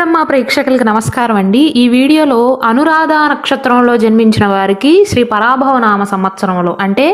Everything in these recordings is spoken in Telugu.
గురుబ్రహ్మ ప్రేక్షకులకు నమస్కారం అండి. ఈ వీడియోలో అనురాధ నక్షత్రంలో జన్మించిన వారికి శ్రీ పరాభవనామ సంవత్సరంలో అంటే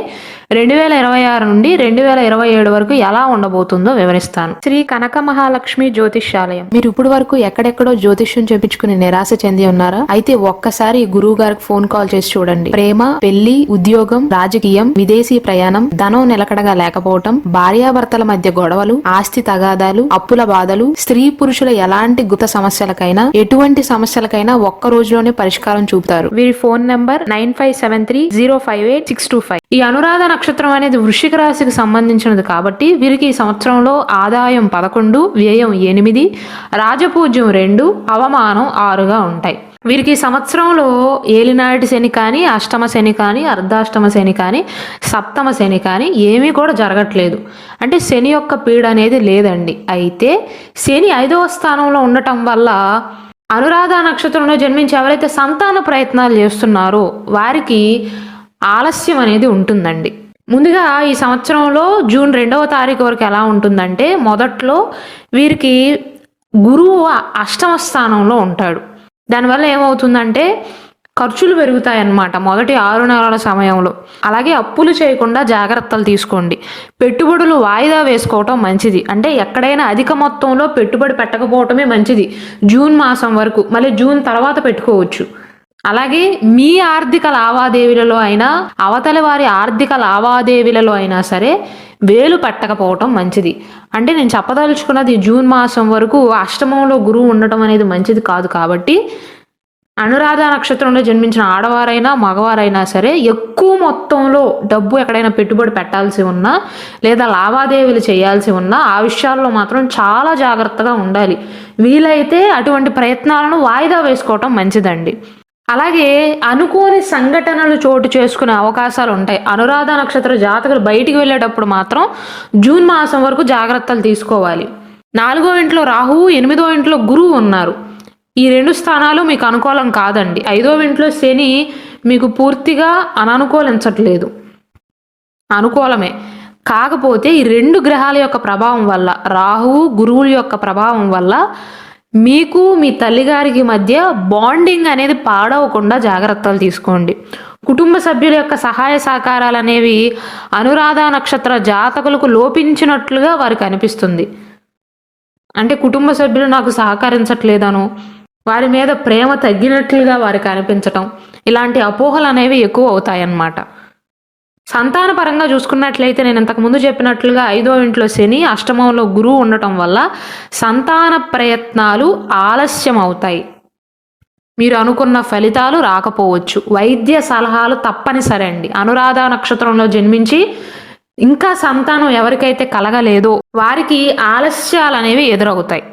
2026 నుండి 2027 వరకు ఎలా ఉండబోతుందో వివరిస్తాను. శ్రీ కనక మహాలక్ష్మి జ్యోతిష్యాలయం. మీరు ఇప్పుడు వరకు ఎక్కడెక్కడో జ్యోతిష్యం చేపించుకుని నిరాశ చెంది ఉన్నారా? అయితే ఒక్కసారి గురువు గారికి ఫోన్ కాల్ చేసి చూడండి. ప్రేమ, పెళ్లి, ఉద్యోగం, రాజకీయం, విదేశీ ప్రయాణం, ధనం నిలకడగా లేకపోవటం, భార్యాభర్తల మధ్య గొడవలు, ఆస్తి తగాదాలు, అప్పుల బాధలు, స్త్రీ పురుషుల ఎలాంటి గుత సమస్యలకైనా ఎటువంటి సమస్యలకైనా ఒక్క రోజులోనే పరిష్కారం చూపుతారు. వీరి ఫోన్ నంబర్ 9573058625. ఈ అనురాధ నక్షత్రం అనేది వృశ్చిక రాశికి సంబంధించినది కాబట్టి వీరికి ఈ సంవత్సరంలో ఆదాయం 11, వ్యయం 8, రాజపూజ్యం 2, అవమానం 6గా ఉంటాయి. వీరికి ఈ సంవత్సరంలో ఏలినాటి శని కానీ, అష్టమ శని కానీ, అర్ధాష్టమ శని కానీ, సప్తమ శని కానీ ఏమీ కూడా జరగట్లేదు. అంటే శని యొక్క పీడ అనేది లేదండి. అయితే శని 5వ స్థానంలో ఉండటం వల్ల అనురాధ నక్షత్రంలో జన్మించి ఎవరైతే సంతాన ప్రయత్నాలు చేస్తున్నారో వారికి ఆలస్యం అనేది ఉంటుందండి. ముందుగా ఈ సంవత్సరంలో జూన్ 2వ తారీఖు వరకు ఎలా ఉంటుందంటే, మొదట్లో వీరికి గురువు అష్టమ స్థానంలో ఉంటాడు. దానివల్ల ఏమవుతుందంటే ఖర్చులు పెరుగుతాయన్నమాట మొదటి 6 నెలల సమయంలో. అలాగే అప్పులు చేయకుండా జాగ్రత్తలు తీసుకోండి. పెట్టుబడులు వాయిదా వేసుకోవటం మంచిది. అంటే ఎక్కడైనా అధిక మొత్తంలో పెట్టుబడి పెట్టకపోవటమే మంచిది జూన్ మాసం వరకు. మళ్ళీ జూన్ తర్వాత పెట్టుకోవచ్చు. అలాగే మీ ఆర్థిక లావాదేవీలలో అయినా అవతలి వారి ఆర్థిక లావాదేవీలలో అయినా సరే వేలు పెట్టకపోవటం మంచిది. అంటే నేను చెప్పదలుచుకున్నది జూన్ మాసం వరకు అష్టమంలో గురువు ఉండటం అనేది మంచిది కాదు. కాబట్టి అనురాధ నక్షత్రంలో జన్మించిన ఆడవారైనా మగవారైనా సరే ఎక్కువ మొత్తంలో డబ్బు ఎక్కడైనా పెట్టుబడి పెట్టాల్సి ఉన్నా లేదా లావాదేవీలు చేయాల్సి ఉన్నా ఆ విషయాల్లో మాత్రం చాలా జాగ్రత్తగా ఉండాలి. వీలైతే అటువంటి ప్రయత్నాలను వాయిదా వేసుకోవటం మంచిదండి. అలాగే అనుకోని సంఘటనలు చోటు చేసుకునే అవకాశాలు ఉంటాయి. అనురాధ నక్షత్ర జాతకులు బయటికి వెళ్ళేటప్పుడు మాత్రం జూన్ మాసం వరకు జాగ్రత్తలు తీసుకోవాలి. 4వ ఇంట్లో రాహువు, 8వ ఇంట్లో గురువు ఉన్నారు. ఈ 2 స్థానాలు మీకు అనుకూలం కాదండి. 5వ ఇంట్లో శని మీకు పూర్తిగా అననుకూలించట్లేదు, అనుకూలమే. కాకపోతే ఈ 2 గ్రహాల యొక్క ప్రభావం వల్ల, రాహువు గురువుల యొక్క ప్రభావం వల్ల మీకు మీ తల్లిగారికి మధ్య బాండింగ్ అనేది పాడవకుండా జాగ్రత్తలు తీసుకోండి. కుటుంబ సభ్యుల యొక్క సహాయ సహకారాలు అనేవి అనురాధ నక్షత్ర జాతకులకు లోపించినట్లుగా వారికి అనిపిస్తుంది. అంటే కుటుంబ సభ్యులు నాకు సహకరించట్లేదను, వారి మీద ప్రేమ తగ్గినట్లుగా వారికి అనిపించటం, ఇలాంటి అపోహలు అనేవి ఎక్కువ అవుతాయన్నమాట. సంతాన పరంగా చూసుకున్నట్లయితే నేను ఇంతకుముందు చెప్పినట్లుగా 5వ ఇంట్లో శని, అష్టమంలో గురువు ఉండటం వల్ల సంతాన ప్రయత్నాలు ఆలస్యం అవుతాయి. మీరు అనుకున్న ఫలితాలు రాకపోవచ్చు. వైద్య సలహాలు తప్పనిసరి అండి. అనురాధ నక్షత్రంలో జన్మించి ఇంకా సంతానం ఎవరికైతే కలగలేదో వారికి ఆలస్యాలు అనేవి ఎదురవుతాయి.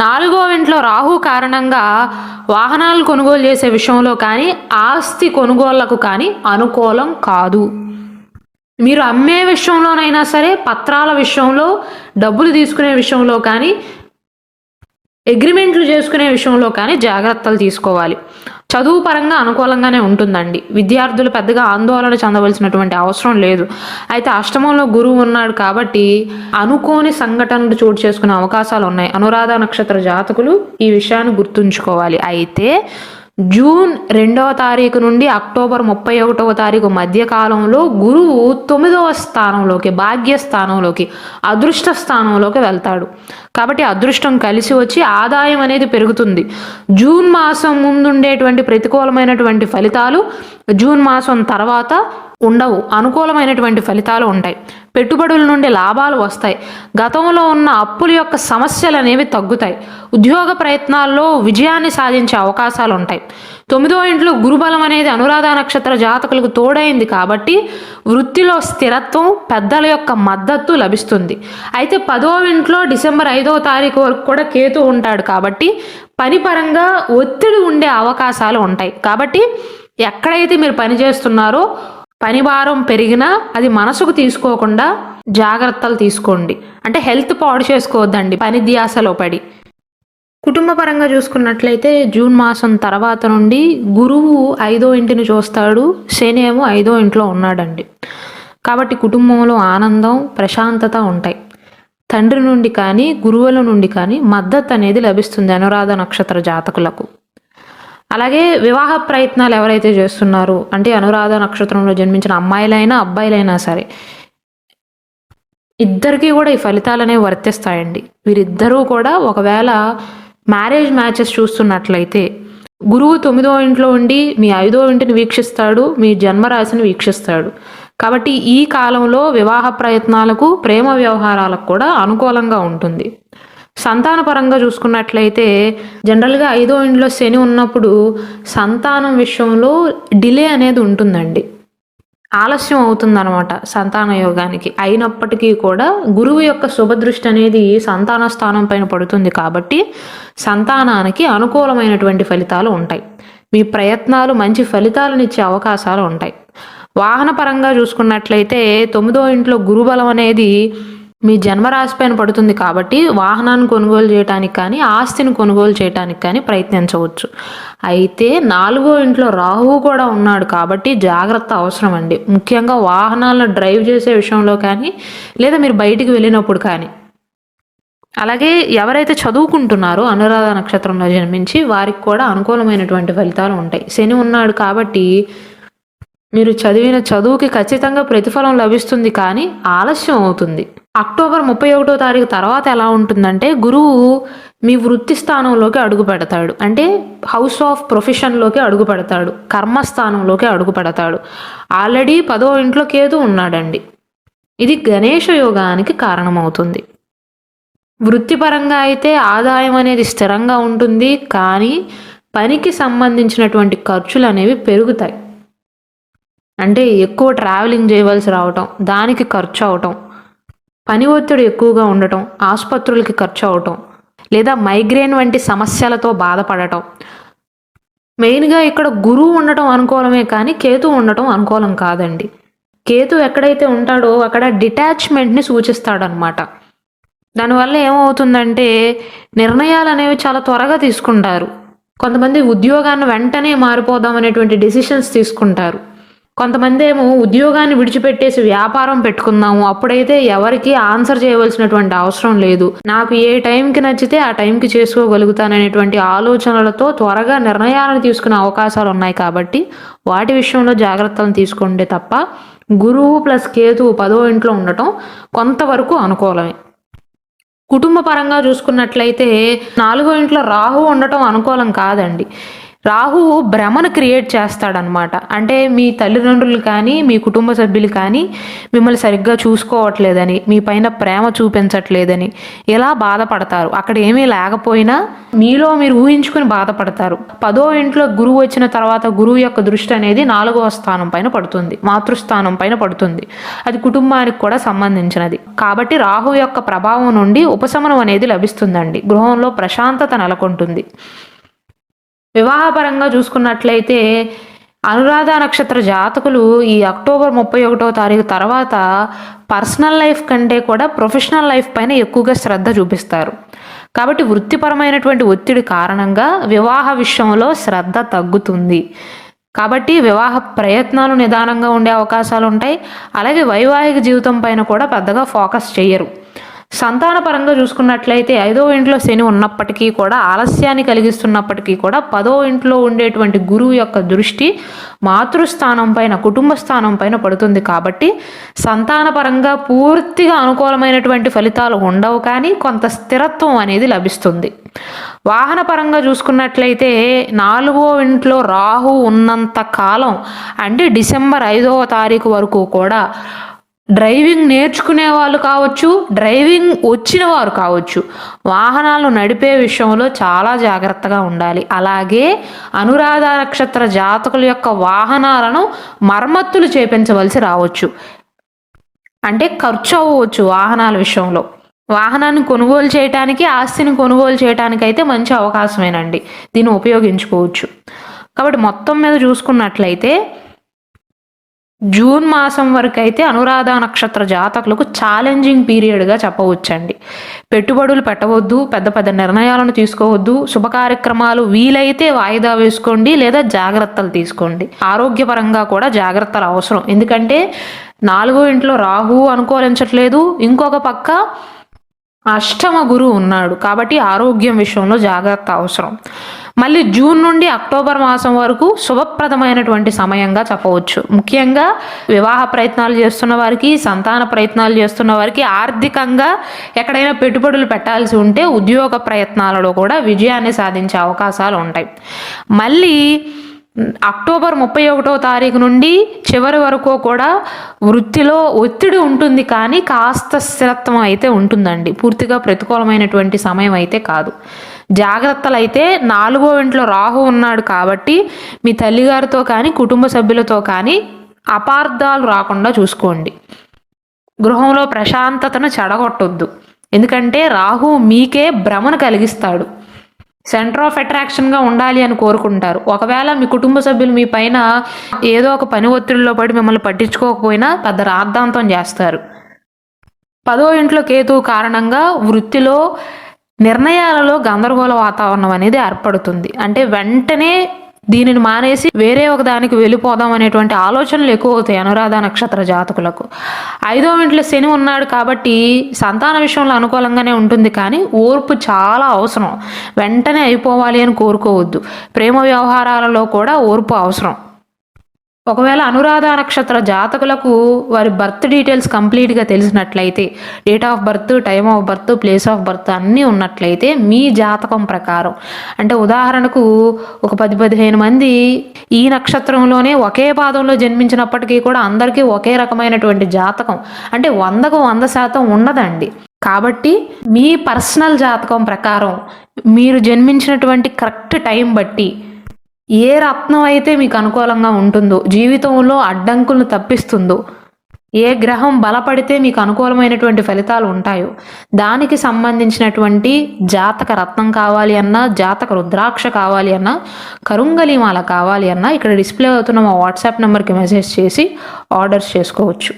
4వ ఇంట్లో రాహు కారణంగా వాహనాలు కొనుగోలు చేసే విషయంలో కానీ ఆస్తి కొనుగోళ్లకు కానీ అనుకూలం కాదు. మీరు అమ్మే విషయంలోనైనా సరే, పత్రాల విషయంలో, డబ్బులు తీసుకునే విషయంలో కానీ, అగ్రిమెంట్లు చేసుకునే విషయంలో కానీ జాగ్రత్తలు తీసుకోవాలి. చదువు పరంగా అనుకూలంగానే ఉంటుందండి. విద్యార్థులు పెద్దగా ఆందోళన చెందవలసినటువంటి అవసరం లేదు. అయితే అష్టమంలో గురువు ఉన్నాడు కాబట్టి అనుకోని సంఘటనలు చోటు చేసుకునే అవకాశాలు ఉన్నాయి. అనురాధ నక్షత్ర జాతకులు ఈ విషయాన్ని గుర్తుంచుకోవాలి. అయితే జూన్ 2వ తారీఖు నుండి అక్టోబర్ 31వ తారీఖు మధ్య కాలంలో గురువు 9వ స్థానంలోకి, భాగ్యస్థానంలోకి, అదృష్ట స్థానంలోకి వెళ్తాడు. కాబట్టి అదృష్టం కలిసి వచ్చి ఆదాయం అనేది పెరుగుతుంది. జూన్ మాసం ముందుండేటువంటి ప్రతికూలమైనటువంటి ఫలితాలు జూన్ మాసం తర్వాత ఉండవు. అనుకూలమైనటువంటి ఫలితాలు ఉంటాయి. పెట్టుబడుల నుండి లాభాలు వస్తాయి. గతంలో ఉన్న అప్పుల యొక్క సమస్యలు అనేవి తగ్గుతాయి. ఉద్యోగ ప్రయత్నాల్లో విజయాన్ని సాధించే అవకాశాలు ఉంటాయి. 9వ ఇంట్లో గురుబలం అనేది అనురాధ నక్షత్ర జాతకులకు తోడైంది కాబట్టి వృత్తిలో స్థిరత్వం, పెద్దల యొక్క మద్దతు లభిస్తుంది. అయితే 10వ ఇంట్లో డిసెంబర్ 5వ తారీఖు వరకు కూడా కేతు ఉంటాడు కాబట్టి పని పరంగా ఒత్తిడి ఉండే అవకాశాలు ఉంటాయి. కాబట్టి ఎక్కడైతే మీరు పని చేస్తున్నారో పని భారం పెరిగినా అది మనసుకు తీసుకోకుండా జాగ్రత్తలు తీసుకోండి. అంటే హెల్త్ పాడు చేసుకోవద్దండి పని ధ్యాసలో పడి. కుటుంబ పరంగా చూసుకున్నట్లయితే జూన్ మాసం తర్వాత నుండి గురువు 5వ ఇంటిని చూస్తాడు, శని ఏమో 5వ ఇంట్లో ఉన్నాడండి. కాబట్టి కుటుంబంలో ఆనందం, ప్రశాంతత ఉంటాయి. తండ్రి నుండి కానీ గురువుల నుండి కానీ మద్దతు అనేది లభిస్తుంది అనురాధ నక్షత్ర జాతకులకు. అలాగే వివాహ ప్రయత్నాలు ఎవరైతే చేస్తున్నారో, అంటే అనురాధ నక్షత్రంలో జన్మించిన అమ్మాయిలైనా అబ్బాయిలైనా సరే, ఇద్దరికీ కూడా ఈ ఫలితాలు అనేవి వర్తిస్తాయండి. వీరిద్దరూ కూడా ఒకవేళ మ్యారేజ్ మ్యాచెస్ చూస్తున్నట్లయితే గురువు 9వ ఇంట్లో ఉండి మీ 5వ ఇంటిని వీక్షిస్తాడు, మీ జన్మరాశిని వీక్షిస్తాడు. కాబట్టి ఈ కాలంలో వివాహ ప్రయత్నాలకు, ప్రేమ వ్యవహారాలకు కూడా అనుకూలంగా ఉంటుంది. సంతానపరంగా చూసుకున్నట్లయితే జనరల్గా 5వ ఇంట్లో శని ఉన్నప్పుడు సంతానం విషయంలో డిలే అనేది ఉంటుందండి, ఆలస్యం అవుతుందన్నమాట సంతాన యోగానికి. అయినప్పటికీ కూడా గురువు యొక్క శుభదృష్టి అనేది సంతాన స్థానం పైన పడుతుంది కాబట్టి సంతానానికి అనుకూలమైనటువంటి ఫలితాలు ఉంటాయి. మీ ప్రయత్నాలు మంచి ఫలితాలను ఇచ్చే అవకాశాలు ఉంటాయి. వాహన పరంగా చూసుకున్నట్లయితే 9వ ఇంట్లో గురుబలం అనేది మీ జన్మరాశి పైన పడుతుంది కాబట్టి వాహనాన్ని కొనుగోలు చేయడానికి కానీ, ఆస్తిని కొనుగోలు చేయడానికి కానీ ప్రయత్నించవచ్చు. అయితే 4వ ఇంట్లో రాహువు కూడా ఉన్నాడు కాబట్టి జాగ్రత్త అవసరం అండి. ముఖ్యంగా వాహనాలను డ్రైవ్ చేసే విషయంలో కానీ, లేదా మీరు బయటికి వెళ్ళినప్పుడు కానీ. అలాగే ఎవరైతే చదువుకుంటున్నారో అనురాధ నక్షత్రంలో జన్మించి వారికి కూడా అనుకూలమైనటువంటి ఫలితాలు ఉంటాయి. శని ఉన్నాడు కాబట్టి మీరు చదివిన చదువుకి ఖచ్చితంగా ప్రతిఫలం లభిస్తుంది, కానీ ఆలస్యం అవుతుంది. అక్టోబర్ 31వ తారీఖు తర్వాత ఎలా ఉంటుందంటే గురువు మీ వృత్తి స్థానంలోకి అడుగు పెడతాడు, అంటే హౌస్ ఆఫ్ ప్రొఫెషన్లోకి అడుగు పెడతాడు, కర్మస్థానంలోకి అడుగు పెడతాడు. ఆల్రెడీ 10వ ఇంట్లో కేతు ఉన్నాడండి. ఇది గణేష యోగానికి కారణమవుతుంది. వృత్తిపరంగా అయితే ఆదాయం అనేది స్థిరంగా ఉంటుంది, కానీ పనికి సంబంధించినటువంటి ఖర్చులు అనేవి పెరుగుతాయి. అంటే ఎక్కువ ట్రావెలింగ్ చేయవలసి రావటం, దానికి ఖర్చు అవటం, పని ఒత్తిడి ఎక్కువగా ఉండటం, ఆసుపత్రులకి ఖర్చు అవటం, లేదా మైగ్రేన్ వంటి సమస్యలతో బాధపడటం. మెయిన్గా ఇక్కడ గురువు ఉండటం అనుకూలమే, కానీ కేతు ఉండటం అనుకూలం కాదండి. కేతు ఎక్కడైతే ఉంటాడో అక్కడ డిటాచ్మెంట్ని సూచిస్తాడనమాట. దానివల్ల ఏమవుతుందంటే నిర్ణయాలు అనేవి చాలా త్వరగా తీసుకుంటారు. కొంతమంది ఉద్యోగాన్ని వెంటనే మారిపోదాం అనేటువంటి డెసిషన్స్ తీసుకుంటారు. కొంతమంది ఏమో ఉద్యోగాన్ని విడిచిపెట్టేసి వ్యాపారం పెట్టుకుందాము, అప్పుడైతే ఎవరికి ఆన్సర్ చేయవలసినటువంటి అవసరం లేదు, నాకు ఏ టైంకి నచ్చితే ఆ టైంకి చేసుకోగలుగుతాననేటువంటి ఆలోచనలతో త్వరగా నిర్ణయాలను తీసుకునే అవకాశాలు ఉన్నాయి. కాబట్టి వాటి విషయంలో జాగ్రత్తలు తీసుకోండి తప్ప గురువు ప్లస్ కేతువు 10వ ఇంట్లో ఉండటం కొంతవరకు అనుకూలమే. కుటుంబ పరంగా చూసుకున్నట్లయితే 4వ ఇంట్లో రాహు ఉండటం అనుకూలం కాదండి. రాహు భ్రమను క్రియేట్ చేస్తాడనమాట. అంటే మీ తల్లిదండ్రులు కానీ, మీ కుటుంబ సభ్యులు కానీ మిమ్మల్ని సరిగ్గా చూసుకోవట్లేదని, మీ పైన ప్రేమ చూపించట్లేదని ఇలా బాధపడతారు. అక్కడ ఏమీ లేకపోయినా మీలో మీరు ఊహించుకుని బాధపడతారు. 10వ ఇంట్లో గురువు వచ్చిన తర్వాత గురువు యొక్క దృష్టి అనేది 4వ స్థానం పైన పడుతుంది, మాతృస్థానం పైన పడుతుంది. అది కుటుంబానికి కూడా సంబంధించినది కాబట్టి రాహు యొక్క ప్రభావం నుండి ఉపశమనం అనేది లభిస్తుందండి. గృహంలో ప్రశాంతత నెలకొంటుంది. వివాహపరంగా చూసుకున్నట్లయితే అనురాధ నక్షత్ర జాతకులు ఈ అక్టోబర్ 31వ తారీఖు తర్వాత పర్సనల్ లైఫ్ కంటే కూడా ప్రొఫెషనల్ లైఫ్ పైన ఎక్కువగా శ్రద్ధ చూపిస్తారు. కాబట్టి వృత్తిపరమైనటువంటి ఒత్తిడి కారణంగా వివాహ విషయంలో శ్రద్ధ తగ్గుతుంది. కాబట్టి వివాహ ప్రయత్నాలు నిదానంగా ఉండే అవకాశాలు ఉంటాయి. అలాగే వైవాహిక జీవితం పైన కూడా పెద్దగా ఫోకస్ చేయరు. సంతాన పరంగా చూసుకున్నట్లయితే 5వ ఇంట్లో శని ఉన్నప్పటికీ కూడా, ఆలస్యాన్ని కలిగిస్తున్నప్పటికీ కూడా 10వ ఇంట్లో ఉండేటువంటి గురువు యొక్క దృష్టి మాతృస్థానం పైన, కుటుంబ స్థానం పైన పడుతుంది. కాబట్టి సంతాన పరంగా పూర్తిగా అనుకూలమైనటువంటి ఫలితాలు ఉండవు, కానీ కొంత స్థిరత్వం అనేది లభిస్తుంది. వాహన పరంగా చూసుకున్నట్లయితే 4వ ఇంట్లో రాహు ఉన్నంత కాలం, అంటే డిసెంబర్ 5వ తారీఖు వరకు కూడా డ్రైవింగ్ నేర్చుకునే వాళ్ళు కావచ్చు, డ్రైవింగ్ వచ్చిన వారు కావచ్చు, వాహనాలు నడిపే విషయంలో చాలా జాగ్రత్తగా ఉండాలి. అలాగే అనురాధ నక్షత్ర జాతకుల యొక్క వాహనాలను మరమ్మతులు చేపించవలసి రావచ్చు, అంటే ఖర్చు అవ్వచ్చు వాహనాల విషయంలో. వాహనాన్ని కొనుగోలు చేయడానికి, ఆస్తిని కొనుగోలు చేయడానికి అయితే మంచి అవకాశమేనండి, దీన్ని ఉపయోగించుకోవచ్చు. కాబట్టి మొత్తం మీద చూసుకున్నట్లయితే జూన్ మాసం వరకు అయితే అనురాధ నక్షత్ర జాతకులకు ఛాలెంజింగ్ పీరియడ్గా చెప్పవచ్చండి. పెట్టుబడులు పెట్టవద్దు, పెద్ద పెద్ద నిర్ణయాలను తీసుకోవద్దు, శుభ కార్యక్రమాలు వీలైతే వాయిదా వేసుకోండి లేదా జాగ్రత్తలు తీసుకోండి. ఆరోగ్యపరంగా కూడా జాగ్రత్తలు అవసరం, ఎందుకంటే 4వ ఇంట్లో రాహు అనుకూలించట్లేదు, ఇంకొక పక్క అష్టమ గురువు ఉన్నాడు కాబట్టి ఆరోగ్యం విషయంలో జాగ్రత్త అవసరం. మళ్ళీ జూన్ నుండి అక్టోబర్ మాసం వరకు శుభప్రదమైనటువంటి సమయంగా చెప్పవచ్చు. ముఖ్యంగా వివాహ ప్రయత్నాలు చేస్తున్న వారికి, సంతాన ప్రయత్నాలు చేస్తున్న వారికి, ఆర్థికంగా ఎక్కడైనా పెట్టుబడులు పెట్టాల్సి ఉంటే ఉద్యోగ ప్రయత్నాలలో కూడా విజయాన్ని సాధించే అవకాశాలు ఉంటాయి. మళ్ళీ అక్టోబర్ 31వ తారీఖు నుండి చివరి వరకు కూడా వృత్తిలో ఒత్తిడి ఉంటుంది, కానీ కాస్త స్థిరత్వం అయితే ఉంటుందండి. పూర్తిగా ప్రతికూలమైనటువంటి సమయం అయితే కాదు. జాగ్రత్తలు అయితే 4వ ఇంట్లో రాహు ఉన్నాడు కాబట్టి మీ తల్లిగారితో కానీ కుటుంబ సభ్యులతో కానీ అపార్థాలు రాకుండా చూసుకోండి. గృహంలో ప్రశాంతతను చెడగొట్టొద్దు, ఎందుకంటే రాహు మీకే భ్రమను కలిగిస్తాడు. సెంటర్ ఆఫ్ అట్రాక్షన్గా ఉండాలి అని కోరుకుంటారు. ఒకవేళ మీ కుటుంబ సభ్యులు మీ పైన ఏదో ఒక పని ఒత్తిడిలో పడి మిమ్మల్ని పట్టించుకోకపోయినా పెద్ద రాద్ధాంతం చేస్తారు. 10వ ఇంట్లో కేతువు కారణంగా వృత్తిలో నిర్ణయాలలో గందరగోళ వాతావరణం అనేది ఏర్పడుతుంది. అంటే వెంటనే దీనిని మానేసి వేరే ఒక దానికి వెళ్ళిపోదాం అనేటువంటి ఆలోచనలు ఎక్కువ అవుతాయి అనురాధ నక్షత్ర జాతకులకు. 5వ ఇంట్లో శని ఉన్నాడు కాబట్టి సంతాన విషయంలో అనుకూలంగానే ఉంటుంది, కానీ ఓర్పు చాలా అవసరం. వెంటనే అయిపోవాలి అని కోరుకోవద్దు. ప్రేమ వ్యవహారాలలో కూడా ఓర్పు అవసరం. ఒకవేళ అనురాధ నక్షత్ర జాతకులకు వారి బర్త్ డీటెయిల్స్ కంప్లీట్గా తెలిసినట్లయితే, date of birth, time of birth, place of birth అన్నీ ఉన్నట్లయితే మీ జాతకం ప్రకారం, అంటే ఉదాహరణకు ఒక 10-15 మంది ఈ నక్షత్రంలోనే ఒకే పాదంలో జన్మించినప్పటికీ కూడా అందరికీ ఒకే రకమైనటువంటి జాతకం అంటే 100కు 100% ఉండదండి. కాబట్టి మీ పర్సనల్ జాతకం ప్రకారం మీరు జన్మించినటువంటి కరెక్ట్ టైం బట్టి ఏ రత్నం అయితే మీకు అనుకూలంగా ఉంటుందో, జీవితంలో అడ్డంకులను తప్పిస్తుందో, ఏ గ్రహం బలపడితే మీకు అనుకూలమైనటువంటి ఫలితాలు ఉంటాయో దానికి సంబంధించినటువంటి జాతక రత్నం కావాలి అన్నా, జాతక రుద్రాక్ష కావాలి అన్నా, కరుంగలిమాల కావాలి అన్నా ఇక్కడ డిస్ప్లే అవుతున్న మా వాట్సాప్ నెంబర్కి మెసేజ్ చేసి ఆర్డర్స్ చేసుకోవచ్చు.